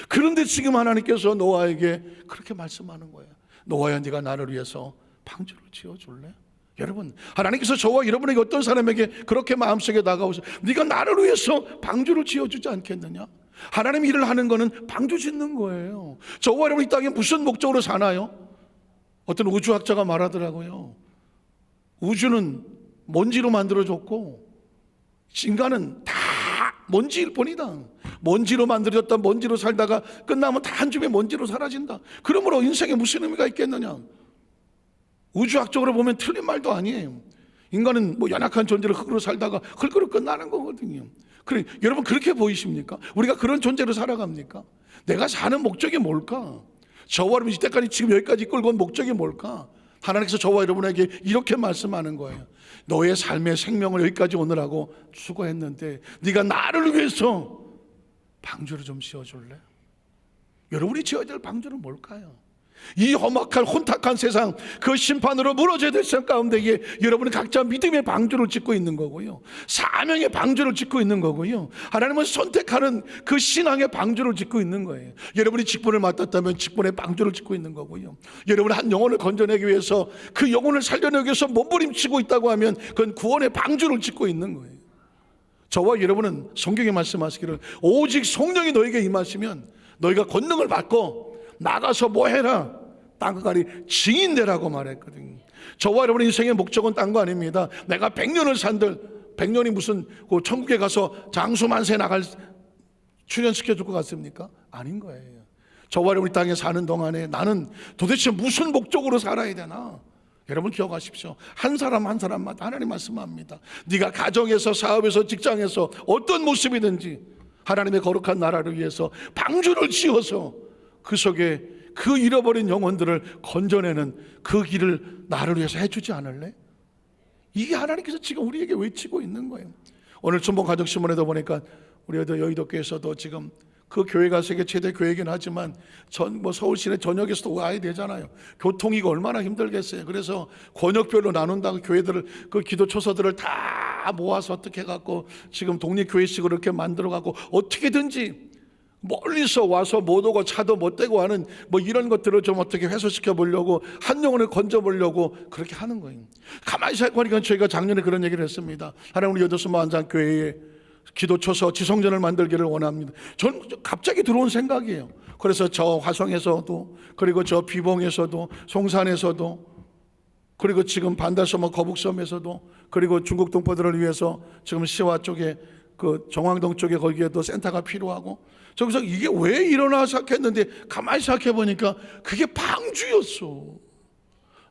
그런데 지금 하나님께서 노아에게 그렇게 말씀하는 거예요. 노아야, 네가 나를 위해서 방주를 지어줄래? 여러분, 하나님께서 저와 여러분에게 어떤 사람에게 그렇게 마음속에 다가오셔 네가 나를 위해서 방주를 지어주지 않겠느냐? 하나님 일을 하는 거는 방주 짓는 거예요. 저와 여러분 이 땅에 무슨 목적으로 사나요? 어떤 우주학자가 말하더라고요. 우주는 먼지로 만들어졌고 인간은 다 먼지일 뿐이다. 먼지로 만들어졌다 먼지로 살다가 끝나면 다 한 줌의 먼지로 사라진다. 그러므로 인생에 무슨 의미가 있겠느냐? 우주학적으로 보면 틀린 말도 아니에요. 인간은 뭐 연약한 존재로 흙으로 살다가 흙으로 끝나는 거거든요. 그래, 여러분 그렇게 보이십니까? 우리가 그런 존재로 살아갑니까? 내가 사는 목적이 뭘까? 저와 여러분 이때까지 지금 여기까지 끌고 온 목적이 뭘까? 하나님께서 저와 여러분에게 이렇게 말씀하는 거예요. 너의 삶의 생명을 여기까지 오느라고 수고했는데 네가 나를 위해서 방주를 좀 지어줄래? 여러분이 지어야 될 방주는 뭘까요? 이 험악한 혼탁한 세상, 그 심판으로 무너져야 될 세상 가운데에 여러분은 각자 믿음의 방주를 짓고 있는 거고요, 사명의 방주를 짓고 있는 거고요, 하나님은 선택하는 그 신앙의 방주를 짓고 있는 거예요. 여러분이 직분을 맡았다면 직분의 방주를 짓고 있는 거고요, 여러분이 한 영혼을 건져내기 위해서 그 영혼을 살려내기 위해서 몸부림치고 있다고 하면 그건 구원의 방주를 짓고 있는 거예요. 저와 여러분은 성경에 말씀하시기를 오직 성령이 너에게 임하시면 너희가 권능을 받고 나가서 뭐 해라? 땅끝까지 증인 되라고 말했거든요. 저와 여러분의 인생의 목적은 딴 거 아닙니다. 내가 100년을 산들 100년이 무슨 그 천국에 가서 장수만세 나갈 출연시켜줄 것 같습니까? 아닌 거예요. 저와 여러분이 땅에 사는 동안에 나는 도대체 무슨 목적으로 살아야 되나? 여러분 기억하십시오. 한 사람 한 사람마다 하나님 말씀합니다. 네가 가정에서 사업에서 직장에서 어떤 모습이든지 하나님의 거룩한 나라를 위해서 방주를 지어서 그 속에 그 잃어버린 영혼들을 건져내는 그 길을 나를 위해서 해주지 않을래? 이게 하나님께서 지금 우리에게 외치고 있는 거예요. 오늘 춘봉 가족신문에도 보니까 우리 여의도교에서도 지금 그 교회가 세계 최대 교회이긴 하지만 서울 시내 전역에서도 와야 되잖아요. 교통이가 얼마나 힘들겠어요. 그래서 권역별로 나눈다고 교회들을 그 기도 초서들을 다 모아서 어떻게 해갖고 지금 독립교회식으로 이렇게 만들어갖고 어떻게든지 멀리서 와서 못 오고 차도 못 대고 하는 뭐 이런 것들을 좀 어떻게 회수시켜 보려고 한 영혼을 건져 보려고 그렇게 하는 거예요. 가만히 생각하니까 저희가 작년에 그런 얘기를 했습니다. 하나님 우리 여도수마 한장교회에 기도초서 지성전을 만들기를 원합니다. 전 갑자기 들어온 생각이에요. 그래서 저 화성에서도 그리고 저 비봉에서도 송산에서도 그리고 지금 반달섬 거북섬에서도 그리고 중국 동포들을 위해서 지금 시와 쪽에 그 정왕동 쪽에 거기에도 센터가 필요하고 저기서 이게 왜 일어나 생각했는데 가만히 생각해 보니까 그게 방주였어.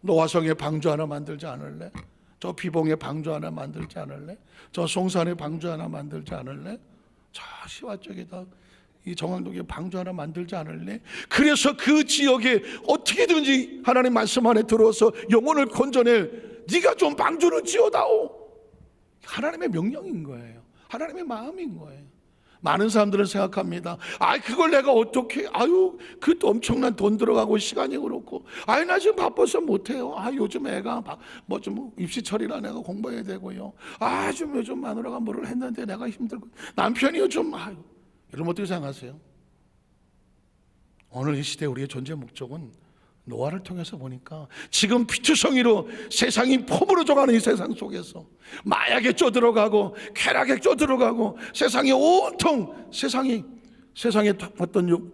너 화성에 방주 하나 만들지 않을래? 저 비봉에 방주 하나 만들지 않을래? 저 송산에 방주 하나 만들지 않을래? 저 시와 쪽에다 이 정왕동에 방주 하나 만들지 않을래? 그래서 그 지역에 어떻게든지 하나님 말씀 안에 들어서 영혼을 건져낼 네가 좀 방주를 지어다오. 하나님의 명령인 거예요. 하나님의 마음인 거예요. 많은 사람들은 생각합니다. 그걸 내가 어떻게, 그 엄청난 돈 들어가고 시간이 그렇고, 나 지금 바빠서 못해요. 요즘 애가 뭐 좀 입시철이라 내가 공부해야 되고요. 좀 요즘 마누라가 뭐를 했는데 내가 힘들고, 남편이 요즘, 이러면 어떻게 생각하세요? 오늘 이 시대 우리의 존재 목적은 노아를 통해서 보니까 지금 피투성이로 세상이 포부러져가는 이 세상 속에서 마약에 쪼들어가고 쾌락에 쪼들어가고 세상이 온통 세상에 어떤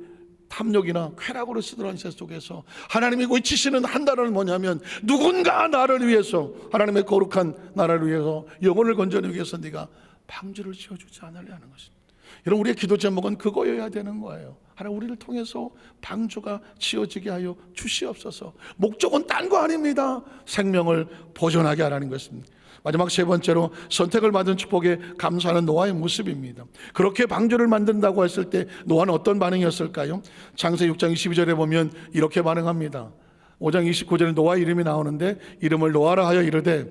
탐욕이나 쾌락으로 시들어가는 세상 속에서 하나님이 외치시는 한 단어는 뭐냐면, 누군가 나를 위해서, 하나님의 거룩한 나라를 위해서, 영혼을 건져내기 위해서 네가 방주를 지어주지 않으려 하는 것입니다. 여러분, 우리의 기도 제목은 그거여야 되는 거예요. 하나님, 우리를 통해서 방주가 지어지게 하여 주시옵소서. 목적은 딴 거 아닙니다. 생명을 보존하게 하라는 것입니다. 마지막 세 번째로, 선택을 받은 축복에 감사하는 노아의 모습입니다. 그렇게 방주를 만든다고 했을 때 노아는 어떤 반응이었을까요? 창세기 6장 22절에 보면 이렇게 반응합니다. 5장 29절에 노아의 이름이 나오는데, 이름을 노아라 하여 이르되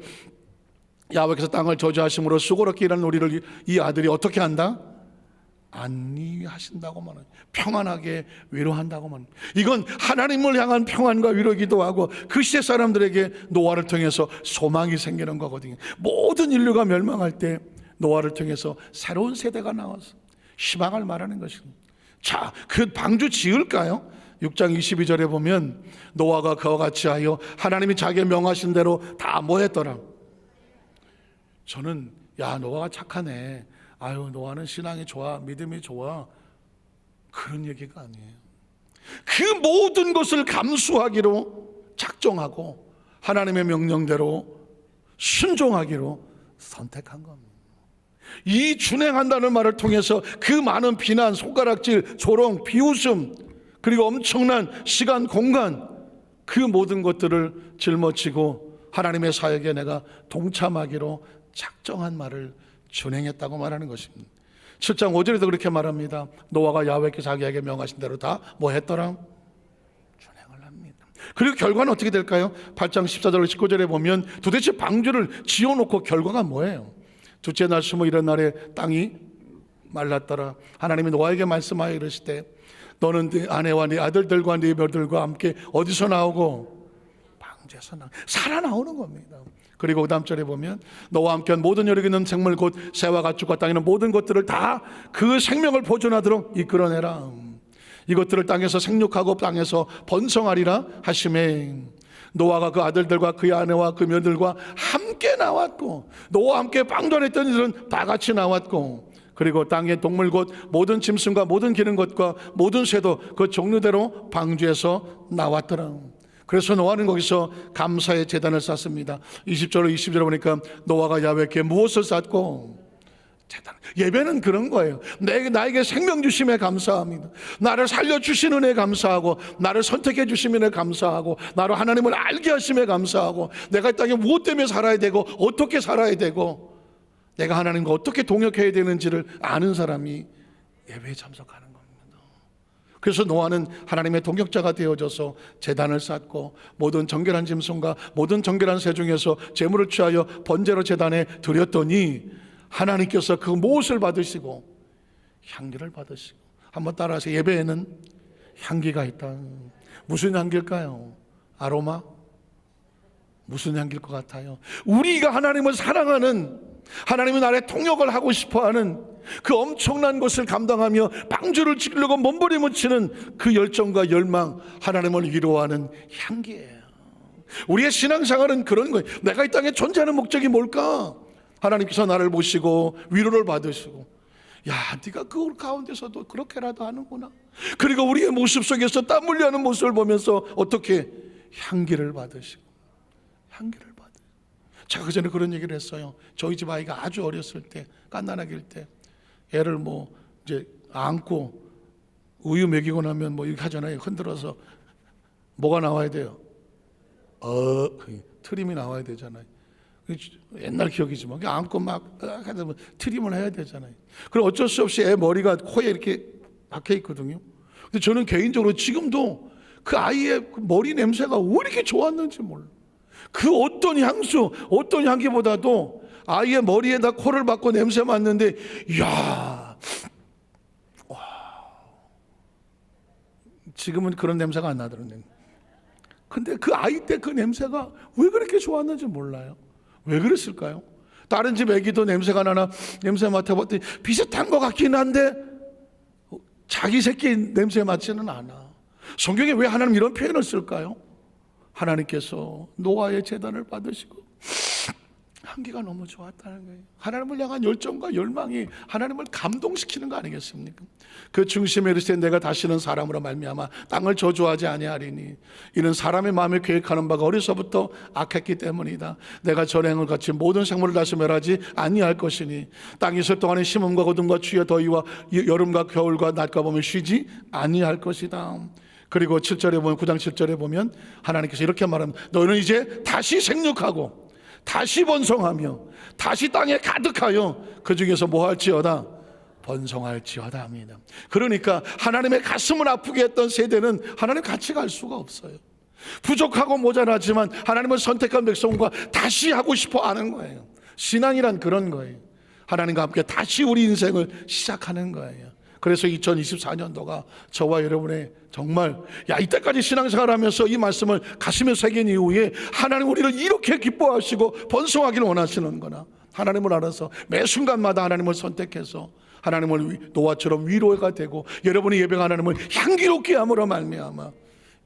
야훼께서 땅을 저주하심으로 수고롭게 일하는 우리를 이 아들이 어떻게 한다? 안위하신다고 말해요. 평안하게 위로한다고 말해요. 이건 하나님을 향한 평안과 위로이기도 하고, 그 시대 사람들에게 노아를 통해서 소망이 생기는 거거든요. 모든 인류가 멸망할 때 노아를 통해서 새로운 세대가 나와서 희망을 말하는 것입니다. 자, 그 방주 지을까요? 6장 22절에 보면 노아가 그와 같이 하여 하나님이 자기의 명하신 대로 다 뭐 했더라? 저는 노아가 착하네, 노아는 신앙이 좋아, 믿음이 좋아, 그런 얘기가 아니에요. 그 모든 것을 감수하기로 작정하고 하나님의 명령대로 순종하기로 선택한 겁니다. 이 준행한다는 말을 통해서 그 많은 비난, 손가락질, 조롱, 비웃음, 그리고 엄청난 시간, 공간, 그 모든 것들을 짊어지고 하나님의 사역에 내가 동참하기로 작정한 말을 준행했다고 말하는 것입니다. 7장 5절에도 그렇게 말합니다. 노아가 야훼께 자기에게 명하신 대로 다 뭐 했더라? 준행을 합니다. 그리고 결과는 어떻게 될까요? 8장 14절 19절에 보면 도대체 방주를 지어놓고 결과가 뭐예요? 둘째 날 스무 일흔 날에 땅이 말랐더라. 하나님이 노아에게 말씀하여 이르시되 너는 네 아내와 네 아들들과 네 묘들과 함께 어디서 나오고? 방주에서 살아나오는 겁니다. 그리고 그 다음 절에 보면 너와 함께한 모든 여력이 있는 생물 곧 새와 가축과 땅에 있는 모든 것들을 다 그 생명을 보존하도록 이끌어내라. 이것들을 땅에서 생육하고 땅에서 번성하리라 하시매, 노아가 그 아들들과 그의 아내와 그 묘들과 함께 나왔고, 노아와 함께 방도했던 이들은 다 같이 나왔고, 그리고 땅의 동물 곧 모든 짐승과 모든 기는 것과 모든 새도 그 종류대로 방주에서 나왔더라. 그래서 노아는 거기서 감사의 제단을 쌓습니다. 20절로 20절에 보니까 노아가 야훼께 무엇을 쌓고? 제단. 예배는 그런 거예요. 나에게 생명 주심에 감사합니다. 나를 살려주신 은혜에 감사하고, 나를 선택해 주신 은혜에 감사하고, 나로 하나님을 알게 하심에 감사하고, 내가 이 땅에 무엇 때문에 살아야 되고 어떻게 살아야 되고 내가 하나님과 어떻게 동역해야 되는지를 아는 사람이 예배에 참석하는 겁니다. 그래서 노아는 하나님의 동역자가 되어져서 제단을 쌓고 모든 정결한 짐승과 모든 정결한 새 중에서 제물을 취하여 번제로 제단에 드렸더니 하나님께서 그 무엇을 받으시고? 향기를 받으시고. 한번 따라하세요. 예배에는 향기가 있다. 무슨 향기일까요? 아로마? 무슨 향기일 것 같아요? 우리가 하나님을 사랑하는, 하나님이 나의 통역을 하고 싶어하는 그 엄청난 것을 감당하며 방주를 지키려고 몸부림을 치는 그 열정과 열망, 하나님을 위로하는 향기예요. 우리의 신앙생활은 그런 거예요. 내가 이 땅에 존재하는 목적이 뭘까? 하나님께서 나를 보시고 위로를 받으시고, 야, 네가 그 가운데서도 그렇게라도 하는구나. 그리고 우리의 모습 속에서 땀 흘려하는 모습을 보면서 어떻게? 향기를 받으시고, 향기를 받으시고. 제가 그전에 그런 얘기를 했어요. 저희 집 아이가 아주 어렸을 때, 갓난아기일 때 애를 이제 안고 우유 먹이고 나면 이렇게 하잖아요. 흔들어서 뭐가 나와야 돼요? 트림이 나와야 되잖아요. 옛날 기억이지만 안고 막 하다 보면 트림을 해야 되잖아요. 그럼 어쩔 수 없이 애 머리가 코에 이렇게 박혀 있거든요. 근데 저는 개인적으로 지금도 그 아이의 머리 냄새가 왜 이렇게 좋았는지 몰라요. 그 어떤 향수, 어떤 향기보다도 아이의 머리에다 코를 박고 냄새 맡는데, 이야, 지금은 그런 냄새가 안 나더라고요. 근데 그 아이 때 그 냄새가 왜 그렇게 좋았는지 몰라요. 왜 그랬을까요? 다른 집 애기도 냄새가 나나 냄새 맡아봤더니 비슷한 것 같긴 한데 자기 새끼 냄새 맡지는 않아. 성경에 왜 하나님 이런 표현을 쓸까요? 하나님께서 노아의 제단을 받으시고 향기가 너무 좋았다는 거예요. 하나님을 향한 열정과 열망이 하나님을 감동시키는 거 아니겠습니까? 그 중심에 이르시되 내가 다시는 사람으로 말미암아 땅을 저주하지 아니하리니 이는 사람의 마음에 계획하는 바가 어려서부터 악했기 때문이다. 내가 전행을 같이 모든 생물을 다시 멸하지 아니할 것이니 땅이 있을 동안에 심음과 거둠과 추위와 더위와 여름과 겨울과 낮과 봄에 쉬지 아니할 것이다. 그리고 7절에 보면 9장 7절에 보면 하나님께서 이렇게 말합니다. 너희는 이제 다시 생육하고 다시 번성하며 다시 땅에 가득하여 그 중에서 뭐 할지어다? 번성할지어다 합니다. 그러니까 하나님의 가슴을 아프게 했던 세대는 하나님 같이 갈 수가 없어요. 부족하고 모자라지만 하나님을 선택한 백성과 다시 하고 싶어 하는 거예요. 신앙이란 그런 거예요. 하나님과 함께 다시 우리 인생을 시작하는 거예요. 그래서 2024년도가 저와 여러분의 정말 이때까지 신앙생활하면서 이 말씀을 가슴에 새긴 이후에 하나님 우리를 이렇게 기뻐하시고 번성하기를 원하시는구나. 하나님을 알아서 매 순간마다 하나님을 선택해서 하나님을 노아처럼 위로가 되고 여러분이 예배가 하나님을 향기롭게 함으로 말미암아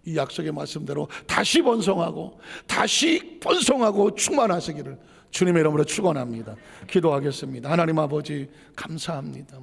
이 약속의 말씀대로 다시 번성하고 다시 번성하고 충만하시기를 주님의 이름으로 축원합니다. 기도하겠습니다. 하나님 아버지 감사합니다.